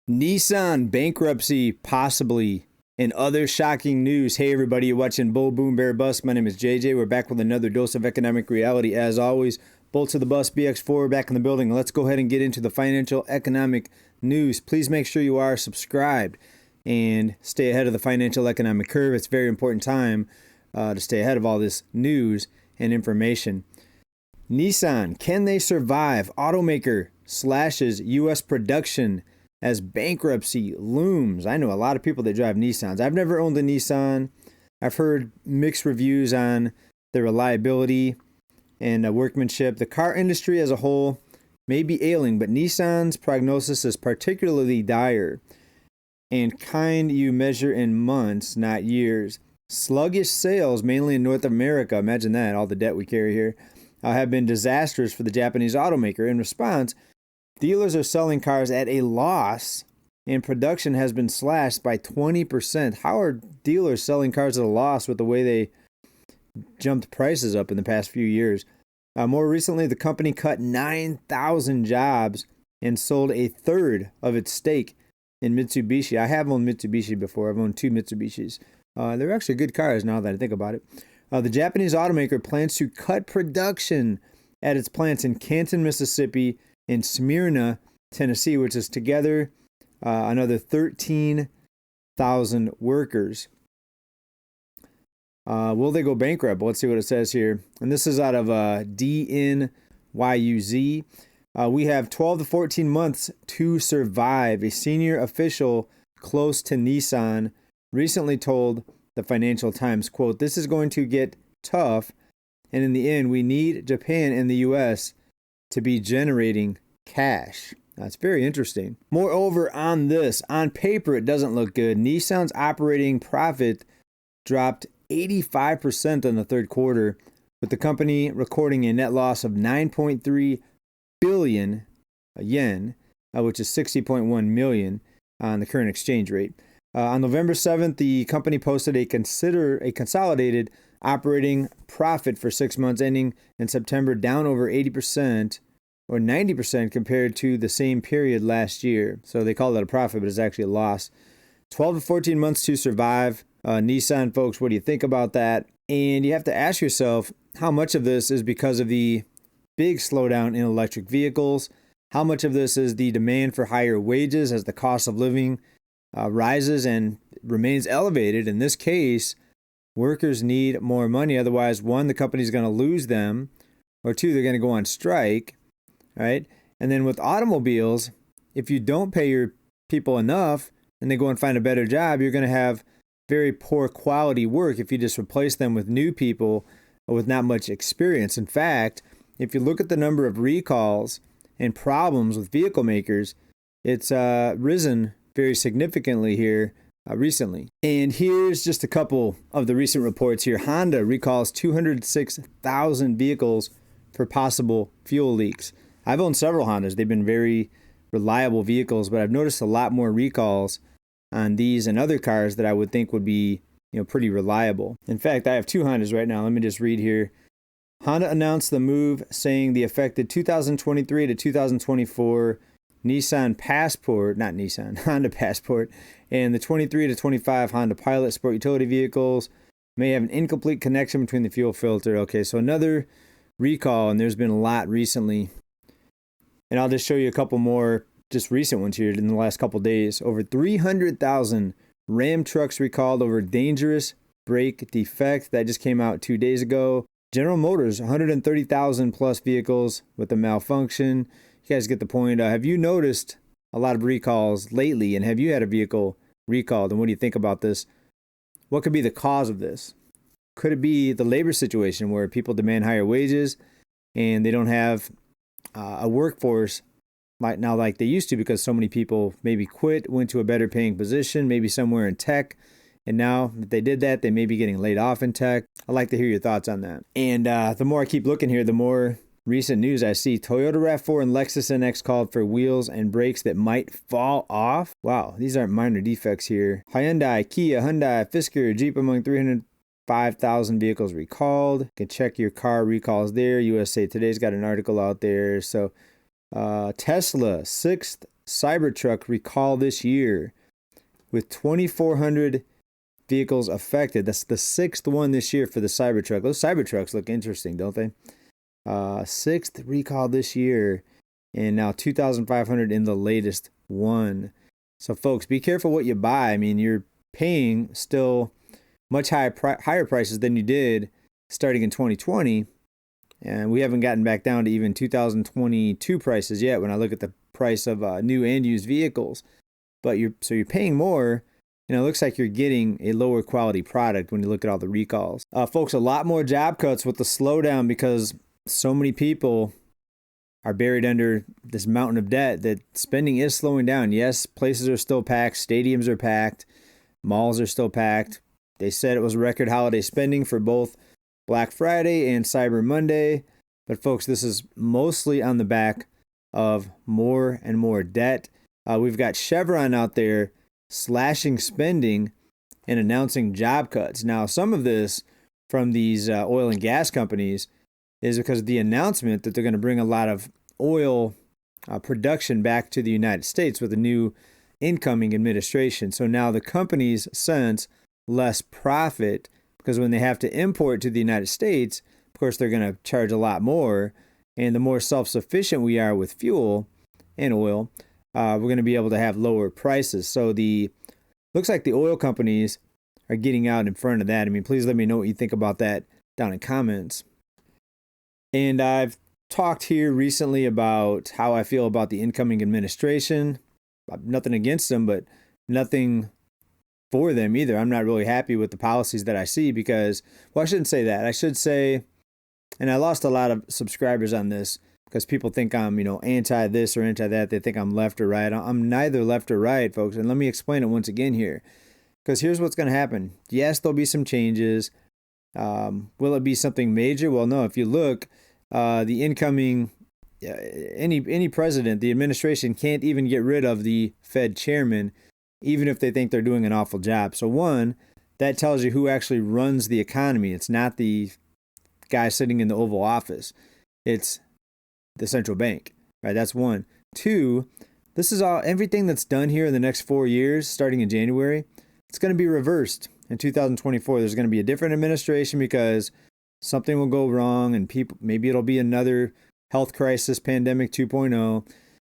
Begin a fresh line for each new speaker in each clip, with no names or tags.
Nissan bankruptcy, possibly, and other shocking news. Hey, everybody, you're watching Bull, Boom, Bear, Bust. My name is JJ. We're back with another dose of economic reality. As always, Bolt to the Bus, BX4, back in the building. Let's go ahead and get into the financial economic news. Please make sure you are subscribed and stay ahead of the financial economic curve. It's a very important time to stay ahead of all this news and information. Nissan, can they survive? Automaker slashes U.S. production as bankruptcy looms. I know a lot of people that drive Nissans. I've never owned a Nissan. I've heard mixed reviews on the reliability and workmanship. The car industry as a whole may be ailing, but Nissan's prognosis is particularly dire. And kind you measure in months, not years. Sluggish sales, mainly in North America, imagine that, all the debt we carry here, have been disastrous for the Japanese automaker. In response, dealers are selling cars at a loss, and production has been slashed by 20%. How are dealers selling cars at a loss with the way they jumped prices up in the past few years? More recently, the company cut 9,000 jobs and sold a third of its stake in Mitsubishi. I have owned Mitsubishi before. I've owned two Mitsubishis. They're actually good cars now that I think about it. The Japanese automaker plans to cut production at its plants in Canton, Mississippi, and Smyrna, Tennessee, which is together another 13,000 workers. Will they go bankrupt? Let's see what it says here. And this is out of DNYUZ. We have 12 to 14 months to survive. A senior official close to Nissan recently told the Financial Times, quote, "This is going to get tough, and in the end, we need Japan and the U.S. to be generating cash." That's very interesting. Moreover, on this, on paper, it doesn't look good. Nissan's operating profit dropped 85% in the third quarter, with the company recording a net loss of 9.3 billion yen, which is 60.1 million on the current exchange rate. On November 7th, the company posted a consolidated operating profit for 6 months ending in September, down over 80% or 90% compared to the same period last year. So they call that a profit, but it's actually a loss. 12 to 14 months to survive. Nissan folks, what do you think about that? And you have to ask yourself, how much of this is because of the big slowdown in electric vehicles? How much of this is the demand for higher wages as the cost of living rises and remains elevated? In this case, workers need more money. Otherwise, one, the company's going to lose them, or two, they're going to go on strike, right? And then with automobiles, if you don't pay your people enough and they go and find a better job, you're going to have very poor quality work if you just replace them with new people with not much experience. In fact, if you look at the number of recalls and problems with vehicle makers, it's risen very significantly here recently. And here's just a couple of the recent reports here. Honda recalls 206,000 vehicles for possible fuel leaks. I've owned several Hondas. They've been very reliable vehicles, but I've noticed a lot more recalls on these and other cars that I would think would be, pretty reliable. In fact, I have two Hondas right now. Let me just read here. Honda announced the move, saying the affected 2023 to 2024 Honda Passport, and the 23 to 25 Honda Pilot sport utility vehicles may have an incomplete connection between the fuel filter. Okay, so another recall, and there's been a lot recently. And I'll just show you a couple more just recent ones here in the last couple days. Over 300,000 Ram trucks recalled over dangerous brake defect. That just came out 2 days ago. General Motors, 130,000 plus vehicles with a malfunction. You guys get the point. Have you noticed a lot of recalls lately, and have you had a vehicle recalled? And what do you think about this? What could be the cause of this? Could it be the labor situation where people demand higher wages and they don't have a workforce like they used to because so many people maybe quit, went to a better paying position, maybe somewhere in tech, and now if they did that, they may be getting laid off in tech? I'd like to hear your thoughts on that. And the more I keep looking here, the more recent news I see. Toyota RAV4 and Lexus NX called for wheels and brakes that might fall off. Wow, these aren't minor defects here. Hyundai, Kia, Hyundai, Fisker, Jeep among 305,000 vehicles recalled. You can check your car recalls there. USA Today's got an article out there. So Tesla, sixth Cybertruck recall this year, with 2,400 vehicles affected. That's the 6th one this year for the Cybertruck. Those Cybertrucks look interesting, don't they? 6th recall this year, and now 2,500 in the latest one. So folks, be careful what you buy. I mean, you're paying still much higher prices than you did starting in 2020, and we haven't gotten back down to even 2022 prices yet when I look at the price of new and used vehicles. But you're paying more, and it looks like you're getting a lower quality product when you look at all the recalls. Folks, a lot more job cuts with the slowdown because so many people are buried under this mountain of debt that spending is slowing down. Yes, places are still packed, stadiums are packed, malls are still packed. They said it was record holiday spending for both Black Friday and Cyber Monday. But folks, this is mostly on the back of more and more debt. We've got Chevron out there slashing spending and announcing job cuts. Now, some of this from these oil and gas companies is because of the announcement that they're going to bring a lot of oil production back to the United States with a new incoming administration. So now the companies sense less profit because when they have to import to the United States, of course, they're going to charge a lot more. And the more self-sufficient we are with fuel and oil, we're going to be able to have lower prices. So looks like the oil companies are getting out in front of that. I mean, please let me know what you think about that down in comments. And I've talked here recently about how I feel about the incoming administration. Nothing against them, but nothing for them either. I'm not really happy with the policies that I see because, well, I shouldn't say that. I should say, and I lost a lot of subscribers on this because people think I'm, anti this or anti that. They think I'm left or right. I'm neither left or right, folks. And let me explain it once again here. Because here's what's going to happen. Yes, there'll be some changes. Will it be something major? Well, no. If you look, the incoming, any president, the administration can't even get rid of the Fed chairman, even if they think they're doing an awful job. So one, that tells you who actually runs the economy. It's not the guy sitting in the Oval Office. It's the central bank, right? That's one. Two, this is everything that's done here in the next 4 years, starting in January, it's going to be reversed in 2024. There's going to be a different administration because something will go wrong and maybe it'll be another health crisis, pandemic 2.0.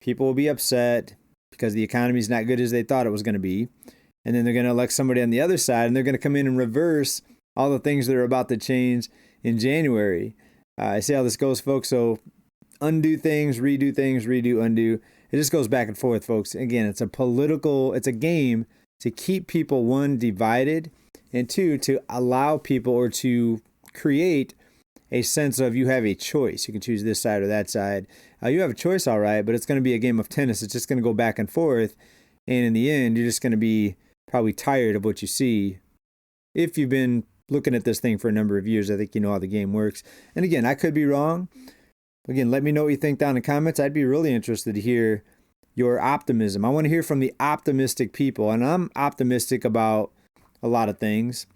People will be upset because the economy is not good as they thought it was going to be. And then they're going to elect somebody on the other side and they're going to come in and reverse all the things that are about to change in January. I see how this goes, folks. So undo things, redo, undo. It just goes back and forth, folks. Again, it's a game to keep people, one, divided, and two, to allow people or to create a sense of you have a choice. You can choose this side or that side. You have a choice, all right, but it's going to be a game of tennis. It's just going to go back and forth. And in the end, you're just going to be probably tired of what you see. If you've been looking at this thing for a number of years, I think you know how the game works. And again, I could be wrong. Again, let me know what you think down in the comments. I'd be really interested to hear your optimism. I want to hear from the optimistic people. And I'm optimistic about a lot of things.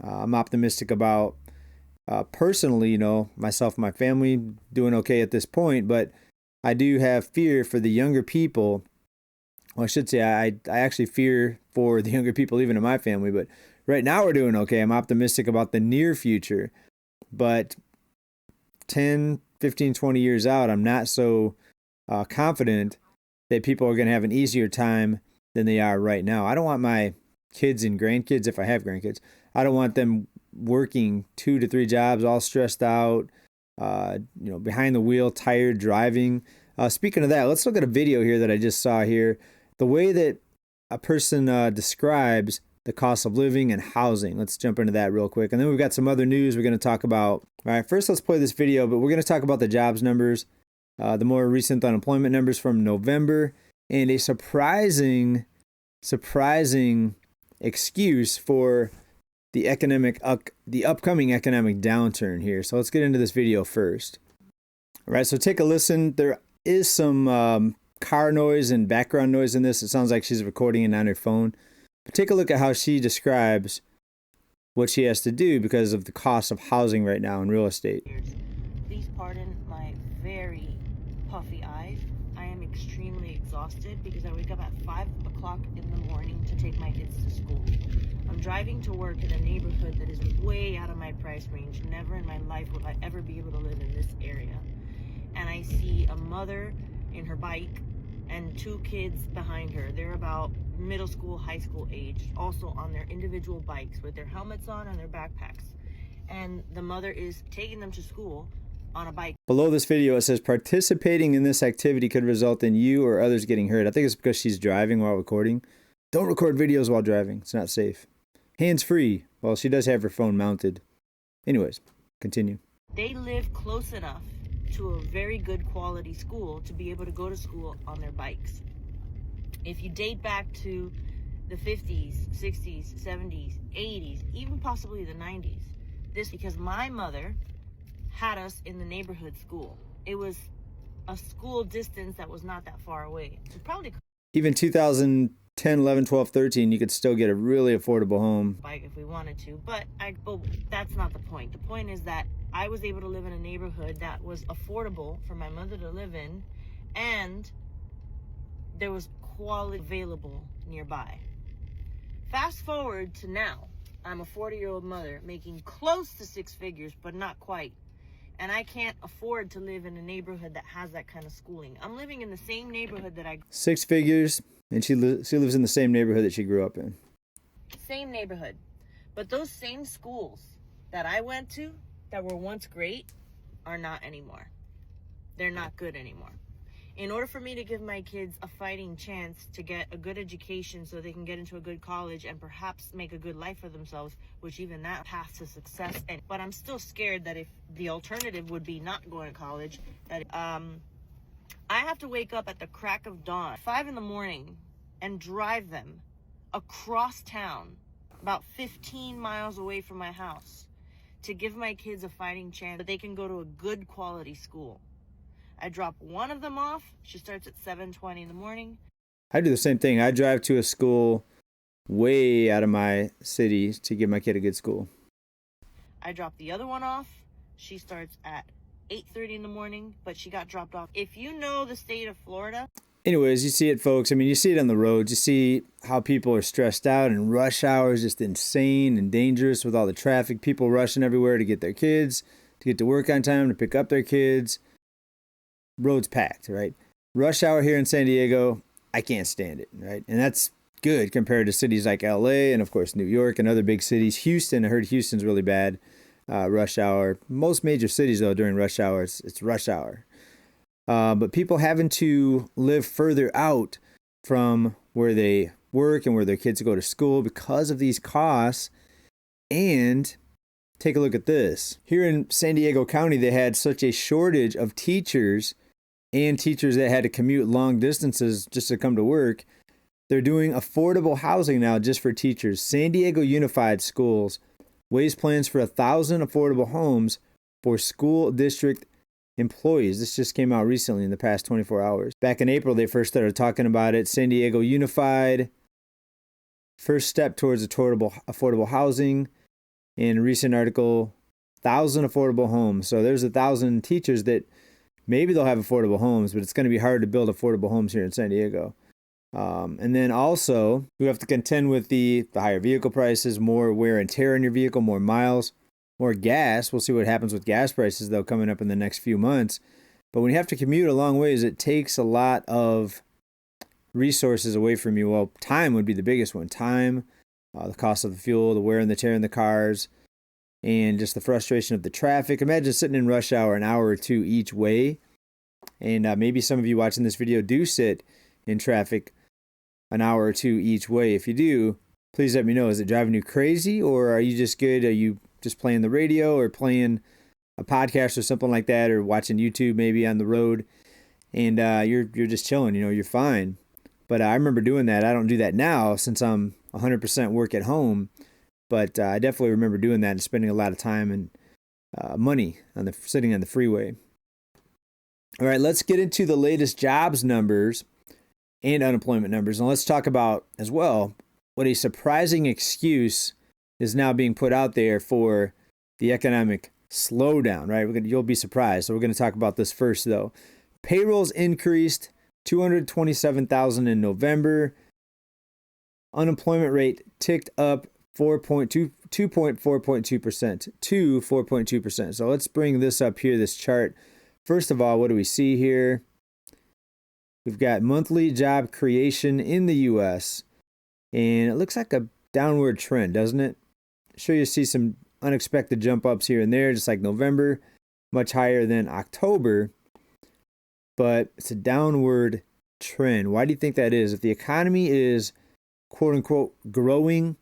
I'm optimistic about personally, myself and my family doing okay at this point, but I do have fear for the younger people. Well, I should say I actually fear for the younger people, even in my family, but right now we're doing okay. I'm optimistic about the near future, but 10, 15, 20 years out, I'm not so confident that people are going to have an easier time than they are right now. I don't want my kids and grandkids, if I have grandkids, I don't want them working 2 to 3 jobs, all stressed out, behind the wheel, tired, driving. Speaking of that, let's look at a video here that I just saw here. The way that a person describes the cost of living and housing. Let's jump into that real quick. And then we've got some other news we're going to talk about. All right, first let's play this video, but we're going to talk about the jobs numbers, the more recent unemployment numbers from November, and a surprising excuse for the upcoming economic downturn here. So let's get into this video first. All right, so take a listen. There is some car noise and background noise in this. It sounds like she's recording it on her phone. But take a look at how she describes what she has to do because of the cost of housing right now in real estate.
Please pardon my very puffy eyes. I am extremely exhausted because I wake up at 5 o'clock in the morning to take my kids to school. I'm driving to work in a neighborhood that is way out of my price range. Never in my life will I ever be able to live in this area. And I see a mother in her bike and 2 kids behind her. They're about middle school, high school age, also on their individual bikes with their helmets on and their backpacks. And the mother is taking them to school on a bike.
Below this video, it says participating in this activity could result in you or others getting hurt. I think it's because she's driving while recording. Don't record videos while driving. It's not safe. Hands free. Well, she does have her phone mounted. Anyways, continue.
They live close enough to a very good quality school to be able to go to school on their bikes. If you date back to the 50s, 60s, 70s, 80s, even possibly the 90s, this because my mother had us in the neighborhood school. It was a school distance that was not that far away. So probably
even 2010, 11, 12, 13, you could still get a really affordable home.
Bike if we wanted to, but that's not the point. The point is that I was able to live in a neighborhood that was affordable for my mother to live in, and there was quality available nearby. Fast forward to now, I'm a 40-year-old mother making close to 6 figures, but not quite. And I can't afford to live in a neighborhood that has that kind of schooling. I'm living in the same neighborhood that
6 figures, and she lives in the same neighborhood that she grew up in.
Same neighborhood. But those same schools that I went to that were once great are not anymore. They're not good anymore. In order for me to give my kids a fighting chance to get a good education so they can get into a good college and perhaps make a good life for themselves, which even that path to success. But I'm still scared that if the alternative would be not going to college, that I have to wake up at the crack of dawn, 5 in the morning, and drive them across town, about 15 miles away from my house, to give my kids a fighting chance that they can go to a good quality school. I drop one of them off. She starts at 7:20 in the morning.
I do the same thing. I drive to a school way out of my city to give my kid a good school.
I drop the other one off. She starts at 8:30 in the morning, but she got dropped off. If you know the state of Florida.
Anyways, you see it, folks. I mean, you see it on the roads. You see how people are stressed out, and rush hour is just insane and dangerous with all the traffic. People rushing everywhere to get their kids, to get to work on time, to pick up their kids. Roads packed, right? Rush hour here in San Diego, I can't stand it, right? And that's good compared to cities like LA and, of course, New York and other big cities. Houston, I heard Houston's really bad. Rush hour. Most major cities, though, during rush hour, it's rush hour. But people having to live further out from where they work and where their kids go to school because of these costs. And take a look at this. Here in San Diego County, they had such a shortage of teachers and teachers that had to commute long distances just to come to work. They're doing affordable housing now just for teachers. San Diego Unified Schools weighs plans for 1,000 affordable homes for school district employees. This just came out recently in the past 24 hours. Back in April, they first started talking about it. San Diego Unified, first step towards affordable housing. In a recent article, 1,000 affordable homes. So there's 1,000 teachers that maybe they'll have affordable homes, but it's going to be hard to build affordable homes here in San Diego. And then also, we have to contend with the higher vehicle prices, more wear and tear on your vehicle, more miles, more gas. We'll see what happens with gas prices, though, coming up in the next few months. But when you have to commute a long ways, it takes a lot of resources away from you. Well, time would be the biggest one. Time, the cost of the fuel, the wear and the tear in the cars, and just the frustration of the traffic. Imagine sitting in rush hour an hour or two each way. And maybe some of you watching this video do sit in traffic an hour or two each way. If you do, please let me know. Is it driving you crazy, or are you just good? Are you just playing the radio or playing a podcast or something like that, or watching YouTube maybe on the road, and you're just chilling, you're fine. But I remember doing that. I don't do that now since I'm 100% work at home, but I definitely remember doing that and spending a lot of time and money sitting on the freeway. All right, let's get into the latest jobs numbers and unemployment numbers. And let's talk about as well what a surprising excuse is now being put out there for the economic slowdown, right? You'll be surprised. So we're going to talk about this first, though. Payrolls increased 227,000 in November. Unemployment rate ticked up 4.2% to 4.2%. So let's bring this up here, this chart. First of all, what do we see here? We've got monthly job creation in the U.S., and it looks like a downward trend, doesn't it? Sure, you see some unexpected jump ups here and there, just like November, much higher than October, but it's a downward trend. Why do you think that is? If the economy is quote unquote growing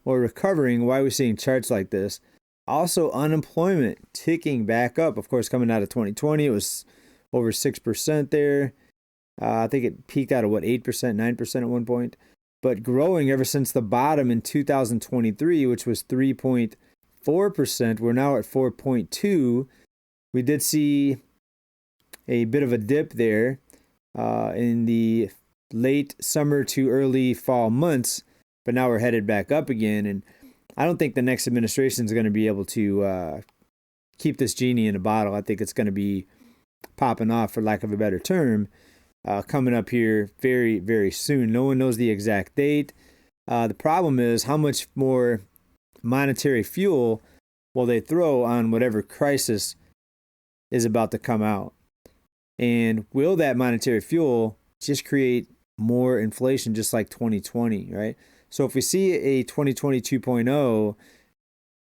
or recovering, why are we seeing charts like this? Also, unemployment ticking back up. Of course, coming out of 2020, it was over 6% there. I think it peaked out at 8%, 9% at one point, but growing ever since the bottom in 2023, which was 3.4%. We're now at 4.2. We did see a bit of a dip there in the late summer to early fall months, but now we're headed back up again. And I don't think the next administration is going to be able to keep this genie in a bottle. I think it's going to be popping off, for lack of a better term, coming up here very, very soon. No one knows the exact date. The problem is how much more monetary fuel will they throw on whatever crisis is about to come out? And will that monetary fuel just create more inflation, just like 2020, right? So if we see a 2020 2.0,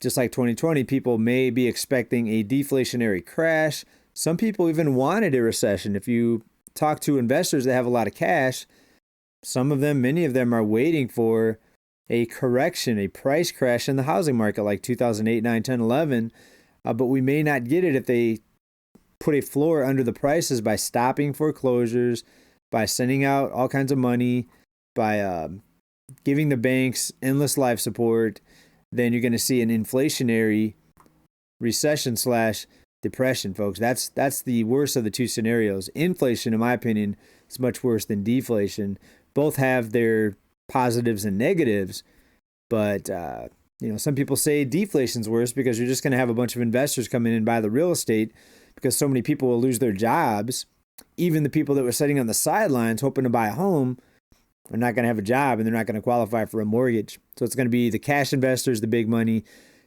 just like 2020, people may be expecting a deflationary crash. Some people even wanted a recession. If you talk to investors that have a lot of cash, some of them, many of them are waiting for a correction, a price crash in the housing market like 2008, 9, 10, 11. But we may not get it if they put a floor under the prices by stopping foreclosures, by sending out all kinds of money, by giving the banks endless life support. Then you're going to see an inflationary recession / depression, folks. That's the worst of the two scenarios. Inflation, in my opinion, is much worse than deflation. Both have their positives and negatives, but some people say deflation's worse because you're just going to have a bunch of investors come in and buy the real estate because so many people will lose their jobs. Even the people that were sitting on the sidelines hoping to buy a home are not going to have a job, and they're not going to qualify for a mortgage. So it's going to be the cash investors, the big money,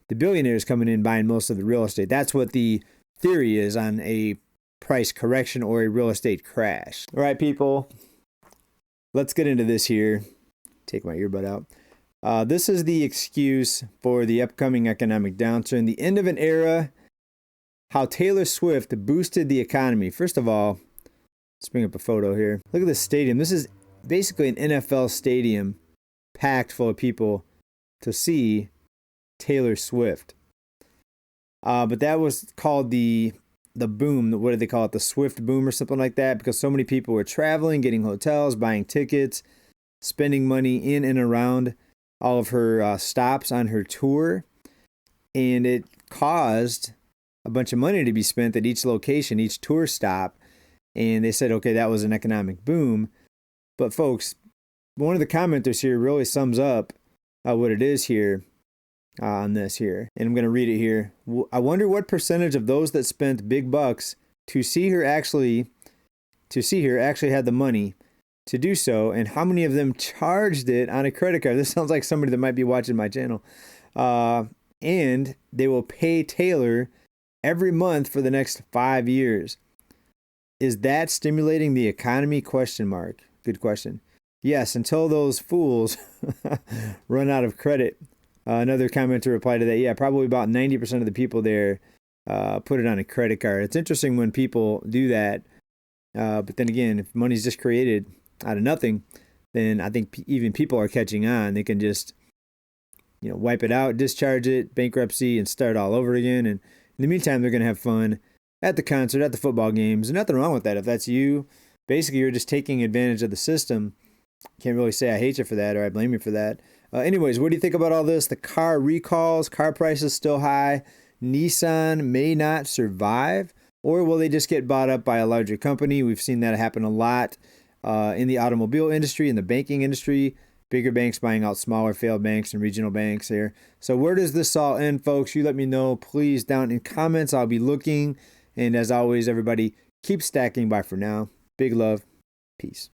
the billionaires coming in buying most of the real estate. That's what the theory is on a price correction or a real estate crash. All right, people, let's get into this here. Take my earbud out. This is the excuse for the upcoming economic downturn, the end of an era, how Taylor Swift boosted the economy. First of all, let's bring up a photo here. Look at this stadium. This is basically an NFL stadium packed full of people to see Taylor Swift. But that was called the boom. What did they call it? The Swift boom or something like that, because so many people were traveling, getting hotels, buying tickets, spending money in and around all of her stops on her tour. And it caused a bunch of money to be spent at each location, each tour stop. And they said, okay, that was an economic boom. But folks, one of the commenters here really sums up what it is here on this here. And I'm going to read it here. I wonder what percentage of those that spent big bucks to see her actually had the money to do so, and how many of them charged it on a credit card. This sounds like somebody that might be watching my channel. And they will pay Taylor every month for the next 5 years. Is that stimulating the economy? Question mark. Good question. Yes, until those fools run out of credit. Another commenter replied to that. Yeah, probably about 90% of the people there put it on a credit card. It's interesting when people do that. But then again, if money's just created out of nothing, then I think even people are catching on. They can just, wipe it out, discharge it, bankruptcy, and start all over again. And in the meantime, they're going to have fun at the concert, at the football games. There's nothing wrong with that. If that's you, basically you're just taking advantage of the system. Can't really say I hate you for that or I blame you for that. Anyways, what do you think about all this? The car recalls, car prices still high. Nissan may not survive, or will they just get bought up by a larger company? We've seen that happen a lot in the automobile industry, in the banking industry. Bigger banks buying out smaller failed banks and regional banks here. So where does this all end, folks? You let me know, please, down in comments. I'll be looking. And as always, everybody, keep stacking. Bye for now. Big love. Peace.